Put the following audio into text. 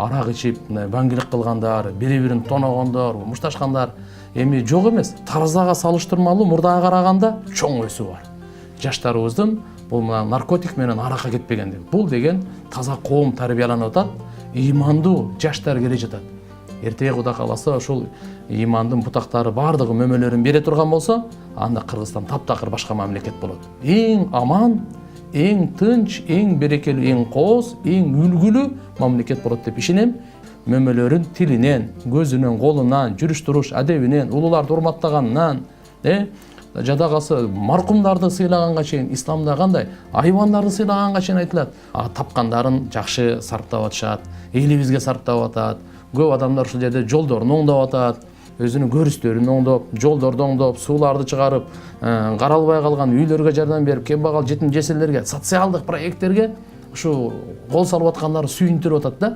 арак ичип баңгилик кылгандар, бири-бирин тоногондор, мушташкандар эми жок эмес. Таразага салыштырмалуу мурдага караганда чоң өсүү бар. Жаштарыбыздын бул наркотик менен аракка кетпегендиги. Бул деген таза коом тарбияланып атат, ыймандуу жаштар келе жатат. Эртеге Кудай кааласа ушул ыймандын бутактары бардыгы мөмөлөрүн бере турган болсо, анда Кыргызстан таптакыр башка мамлекет болот. Эң аман, эң тынч, эң берекелүү, эң кооз, эң үлгүлүү мамлекет болот деп ишенем. Мөмөлөрүн тилинен, көзүнөн, колунан, жүрүш туруш адебинен, улууларды урматтаганынан, жада калса маркумдарды сыйлаганга чейин исламда кандай, айбандарды сыйлаганга чейин айтылат. Тапкандарын жакшы сарптап атышат, элибизге сарптап атат. Көп адамдар ушул жерде жолдорун оңдоп атат, өзүнүн көрүстөрүн оңдоп, жолдорду оңдоп, сууларды чыгарып, каралбай калган үйлөргө жардам берип, кембагал жетим жесирлерге, социалдык проекттерге ушу кол салып аткандары сүйүндүрүп атат да.